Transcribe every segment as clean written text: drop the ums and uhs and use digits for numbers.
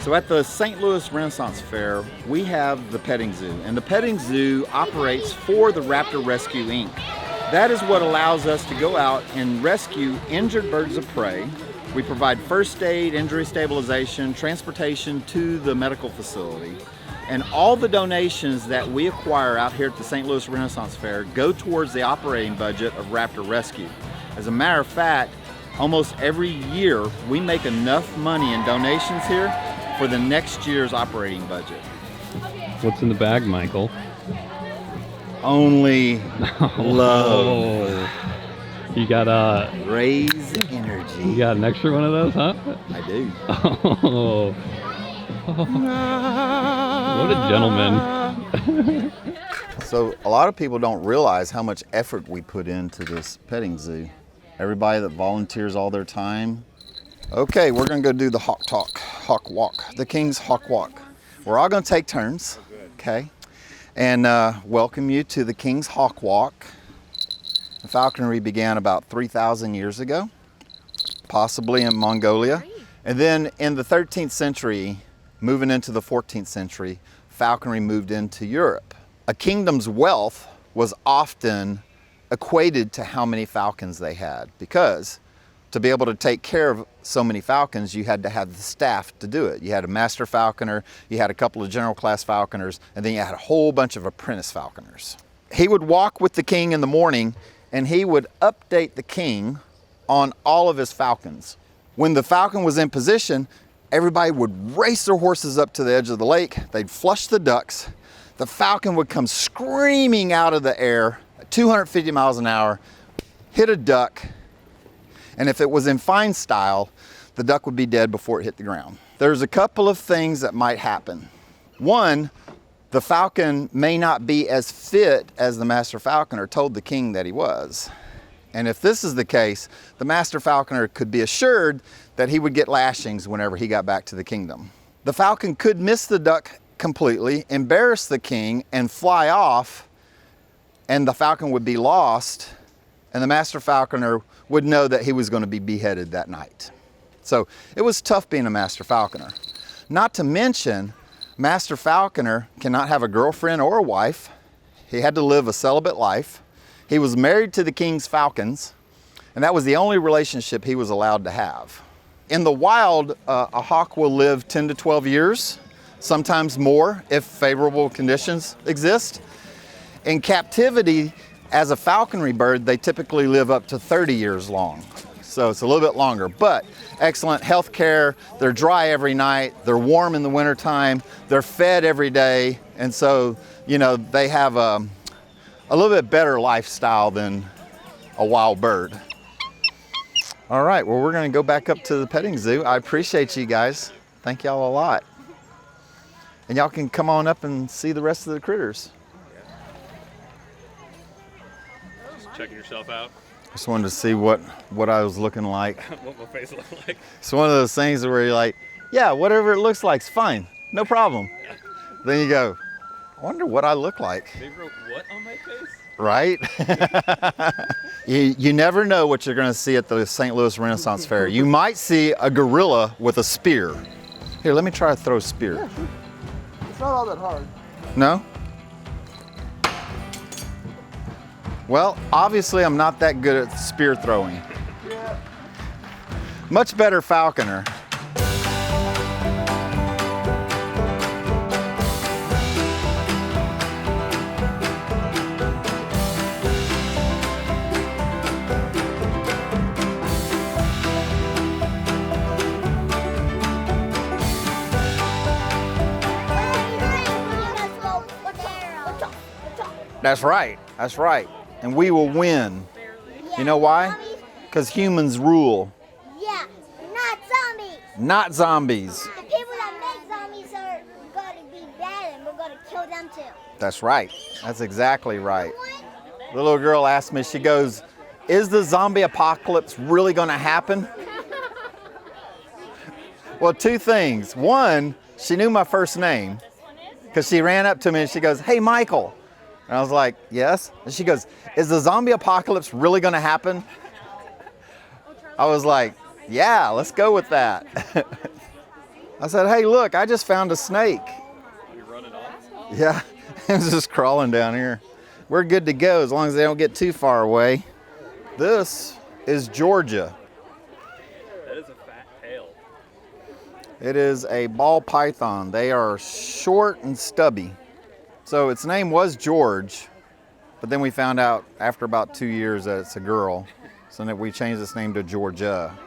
So at the St. Louis Renaissance Fair, we have the petting zoo, and the petting zoo operates for the Raptor Rescue, Inc. That is what allows us to go out and rescue injured birds of prey. We provide first aid, injury stabilization, transportation to the medical facility. And all the donations that we acquire out here at the St. Louis Renaissance Fair go towards the operating budget of Raptor Rescue. As a matter of fact, almost every year we make enough money in donations here for the next year's operating budget. What's in the bag, Michael? Only love. You got a Raze energy. You got an extra one of those, huh? I do. Oh. What a gentleman. So a lot of people don't realize how much effort we put into this petting zoo. Everybody that volunteers all their time. Okay, we're gonna go do the hawk walk, the King's Hawk Walk. We're all gonna take turns, okay? And welcome you to the King's Hawk Walk. The falconry began about 3,000 years ago, possibly in Mongolia. And then in the 13th century, moving into the 14th century, falconry moved into Europe. A kingdom's wealth was often equated to how many falcons they had, because to be able to take care of so many falcons, you had to have the staff to do it. You had a master falconer, you had a couple of general class falconers, and then you had a whole bunch of apprentice falconers. He would walk with the king in the morning, and he would update the king on all of his falcons. When the falcon was in position, everybody would race their horses up to the edge of the lake. They'd flush the ducks. The falcon would come screaming out of the air at 250 miles an hour, hit a duck, and if it was in fine style, the duck would be dead before it hit the ground. There's a couple of things that might happen. One, the falcon may not be as fit as the master falconer told the king that he was. And if this is the case, the master falconer could be assured that he would get lashings whenever he got back to the kingdom. The falcon could miss the duck completely, embarrass the king, and fly off, and the falcon would be lost, and the master falconer would know that he was going to be beheaded that night. So it was tough being a master falconer. Not to mention, master falconer cannot have a girlfriend or a wife. He had to live a celibate life. He was married to the king's falcons, and that was the only relationship he was allowed to have. In the wild, a hawk will live 10 to 12 years, sometimes more if favorable conditions exist. In captivity, as a falconry bird, they typically live up to 30 years long. So it's a little bit longer, but excellent health care. They're dry every night. They're warm in the wintertime. They're fed every day. And so, you know, they have a little bit better lifestyle than a wild bird. All right, well, we're gonna go back up to the petting zoo. I appreciate you guys. Thank y'all a lot. And y'all can come on up and see the rest of the critters. Checking yourself out. Just wanted to see what I was looking like. What my face looked like. It's one of those things where you're like, yeah, whatever it looks like is fine, no problem. Then you go, I wonder what I look like. They wrote what on my face? Right? you never know what you're gonna see at the St. Louis Renaissance Fair. You might see a gorilla with a spear. Here, let me try to throw a spear. Yeah, sure. It's not all that hard. No? Well, obviously I'm not that good at spear throwing. Yeah. Much better falconer. That's right, that's right. And we will win. You know why? Because humans rule. Yeah, not zombies. Not zombies. The people that make zombies are going to be bad and we're going to kill them too. That's right. That's exactly right. The little girl asked me, she goes, is the zombie apocalypse really going to happen? Well, two things. One, she knew my first name because she ran up to me and she goes, hey, Michael. And I was like, yes. And she goes, is the zombie apocalypse really going to happen? I was like, yeah, let's go with that. I said, hey, look, I just found a snake. You're running off? Yeah, it was just crawling down here. We're good to go as long as they don't get too far away. This is Georgia. That is a fat tail. It is a ball python. They are short and stubby. So its name was George, but then we found out after about 2 years that it's a girl. So then we changed its name to Georgia.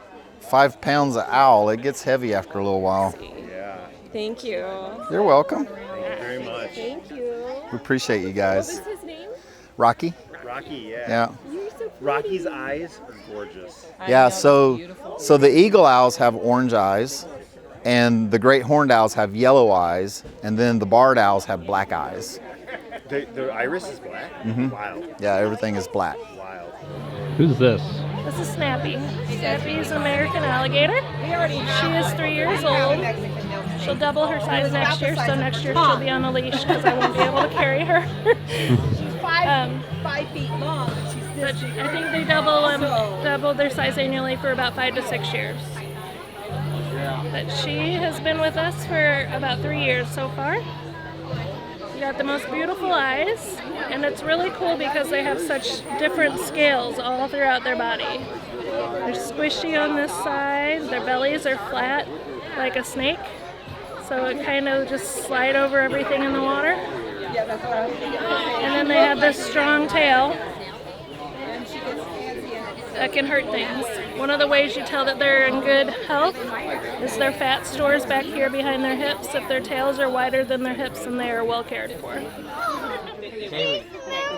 5 pounds of owl. It gets heavy after a little while. Yeah. Thank you. You're welcome. Thank you very much. Thank you. We appreciate you What guys. was his name? Rocky? Rocky, yeah. Yeah. You're so pretty. Rocky's eyes are gorgeous. Yeah, so the eagle owls have orange eyes, and the great horned owls have yellow eyes, and then the barred owls have black eyes. Their iris is black? Mhm. Wild. Yeah, everything is black. Wild. Who's this? This is Snappy. Snappy is an American alligator. She is 3 years old. She'll double her size next year, so next year she'll be on a leash because I won't be able to carry her. She's 5 feet long. But I think they double their size annually for about 5 to 6 years. But she has been with us for about 3 years so far. She got the most beautiful eyes, and it's really cool because they have such different scales all throughout their body. They're squishy on this side, their bellies are flat like a snake, so it kind of just slide over everything in the water. And then they have this strong tail that can hurt things. One of the ways you tell that they're in good health is their fat stores back here behind their hips. If their tails are wider than their hips, then they are well cared for. Kaylee,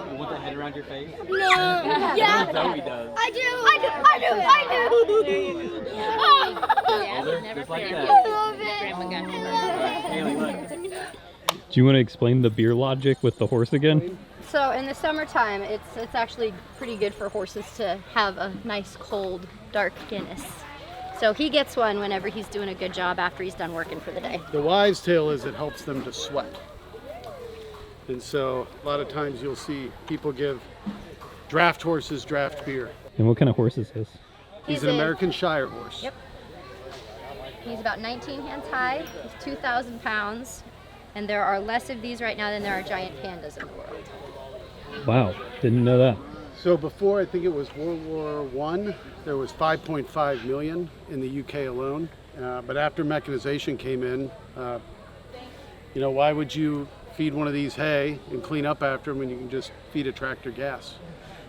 you want the head around your face? No. Yeah. Zoe does. I do. Just like that. I love it. Kaylee, look. Do you want to explain the beer logic with the horse again? So in the summertime, it's actually pretty good for horses to have a nice cold, dark Guinness. So he gets one whenever he's doing a good job after he's done working for the day. The wives' tale is it helps them to sweat. And so a lot of times you'll see people give draft horses draft beer. And what kind of horse is this? He's an American Shire horse. Yep. He's about 19 hands high, he's 2,000 pounds, and there are less of these right now than there are giant pandas in the world. Wow, didn't know that. So before, I think it was World War I, there was 5.5 million in the UK alone. But after mechanization came in, why would you feed one of these hay and clean up after them when you can just feed a tractor gas?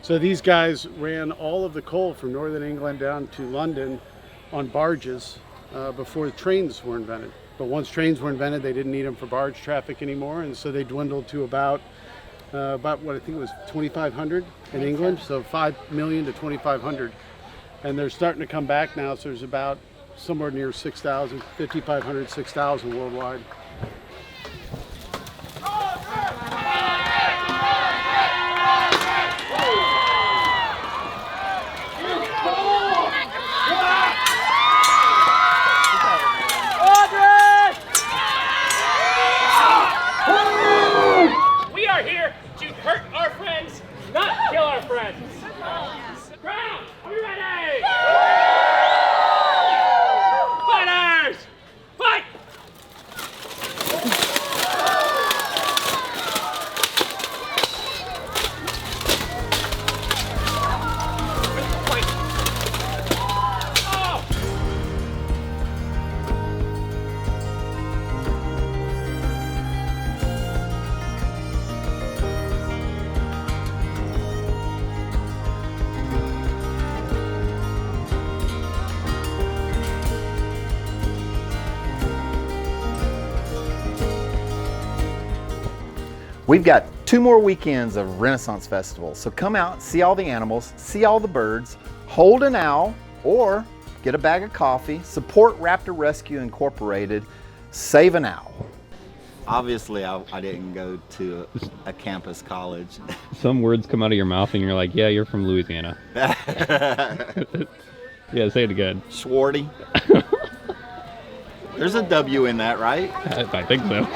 So these guys ran all of the coal from northern England down to London on barges before trains were invented. But once trains were invented, they didn't need them for barge traffic anymore, and so they dwindled to about what I think it was 2,500 in England, so 5 million to 2,500. And they're starting to come back now, so there's about somewhere near 6,000, 5,500, 6,000 worldwide. We are here to hurt our friends, not kill our friends. Ground, are you ready? Fighters, fight! We've got 2 more weekends of Renaissance Festival, so come out, see all the animals, see all the birds, hold an owl, or get a bag of coffee, support Raptor Rescue Incorporated, save an owl. Obviously, I didn't go to a campus college. Some words come out of your mouth and you're like, yeah, you're from Louisiana. Yeah, say it again. Schwarty. There's a W in that, right? I think so.